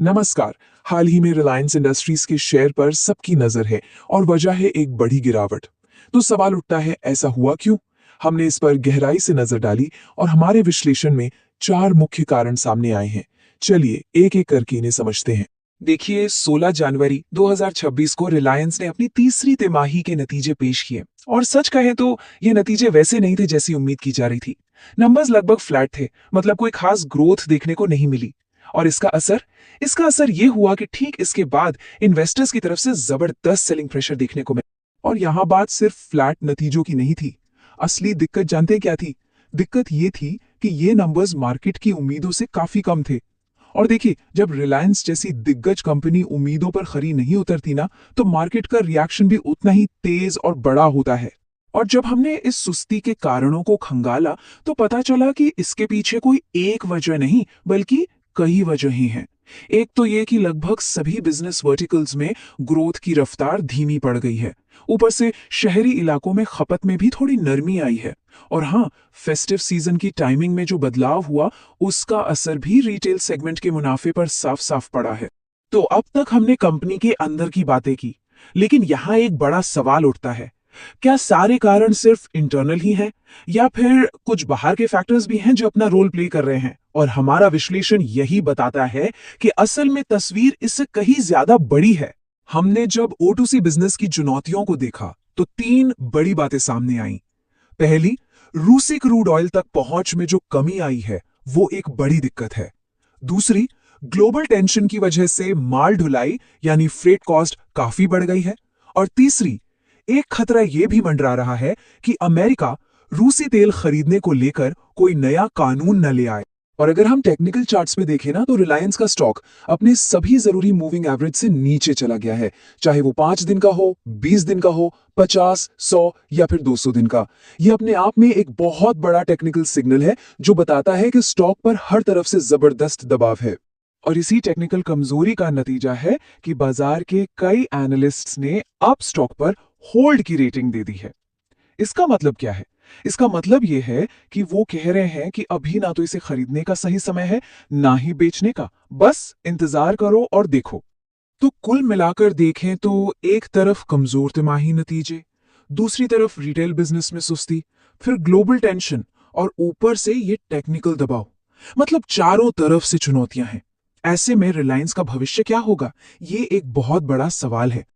नमस्कार। हाल ही में रिलायंस इंडस्ट्रीज के शेयर पर सबकी नजर है और वजह है एक बड़ी गिरावट। तो सवाल उठता है, ऐसा हुआ क्यों? हमने इस पर गहराई से नजर डाली और हमारे विश्लेषण में 4 मुख्य कारण सामने आए हैं। चलिए एक एक करके इन्हें समझते हैं। देखिए, 16 जनवरी 2026 को रिलायंस ने अपनी तीसरी तिमाही के नतीजे पेश किए और सच कहें तो ये नतीजे वैसे नहीं थे जैसी उम्मीद की जा रही थी। नंबर्स लगभग फ्लैट थे, मतलब कोई खास ग्रोथ देखने को नहीं मिली। और इसका असर ये हुआ कि ठीक इसके बाद इन्वेस्टर्स की तरफ से जबरदस्त सेलिंग प्रेशर देखने को मिला। और यहां बात सिर्फ फ्लैट नतीजों की नहीं थी। असली दिक्कत जानते क्या थी? दिक्कत ये थी कि ये नंबर्स मार्केट की उम्मीदों से काफी कम थे। और देखिए, जब रिलायंस जैसी दिग्गज कंपनी उम्मीदों पर खरी नहीं उतरती ना, तो मार्केट का रिएक्शन भी उतना ही तेज और बड़ा होता है। और जब हमने इस सुस्ती के कारणों को खंगाला, तो पता चला कि इसके पीछे कोई एक वजह नहीं, बल्कि कई वजहें हैं। एक तो ये कि लगभग सभी बिजनेस वर्टिकल्स में ग्रोथ की रफ्तार धीमी पड़ गई है। ऊपर से शहरी इलाकों में खपत में भी थोड़ी नरमी आई है। और हाँ, फेस्टिव सीजन की टाइमिंग में जो बदलाव हुआ, उसका असर भी रिटेल सेगमेंट के मुनाफे पर साफ साफ पड़ा है। तो अब तक हमने कंपनी के अंदर की बातें की, लेकिन यहाँ एक बड़ा सवाल उठता है। क्या सारे कारण सिर्फ इंटरनल ही हैं, या फिर कुछ बाहर के फैक्टर्स भी हैं जो अपना रोल प्ले कर रहे हैं? और हमारा विश्लेषण यही बताता है कि असल में तस्वीर इससे कहीं ज्यादा बड़ी है। हमने जब O2C बिजनेस की चुनौतियों को देखा, तो 3 बड़ी बातें सामने आईं। पहली, रूसी क्रूड ऑयल तक पहुंच में जो कमी आई है, वो एक बड़ी दिक्कत है। दूसरी, ग्लोबल टेंशन की वजह से माल ढुलाई यानी फ्रेट कॉस्ट काफी बढ़ गई है। और तीसरी, एक खतरा यह भी मंडरा रहा है कि अमेरिका रूसी तेल खरीदने को लेकर कोई नया कानून न ले आए। और अगर हम टेक्निकल चार्ट्स में देखें ना, तो रिलायंस का स्टॉक अपने सभी जरूरी मूविंग एवरेज से नीचे चला गया है। चाहे वो 5 दिन का हो, 20 दिन का हो, 50, 100 या फिर 200 दिन का। यह अपने आप में एक बहुत बड़ा टेक्निकल सिग्नल है, जो बताता है कि स्टॉक पर हर तरफ से जबरदस्त दबाव है। और इसी टेक्निकल कमजोरी का नतीजा है कि बाजार के कई एनालिस्ट्स ने अब स्टॉक पर होल्ड की रेटिंग दे दी है। इसका मतलब क्या है? इसका मतलब यह है कि वो कह रहे हैं कि अभी ना तो इसे खरीदने का सही समय है, ना ही बेचने का। बस इंतजार करो और देखो। तो कुल मिलाकर देखें तो एक तरफ कमजोर तिमाही नतीजे, दूसरी तरफ रिटेल बिजनेस में सुस्ती, फिर ग्लोबल टेंशन, और ऊपर से ये टेक्निकल दबाव। मतलब चारों तरफ से चुनौतियां हैं। ऐसे में रिलायंस का भविष्य क्या होगा? ये एक बहुत बड़ा सवाल है।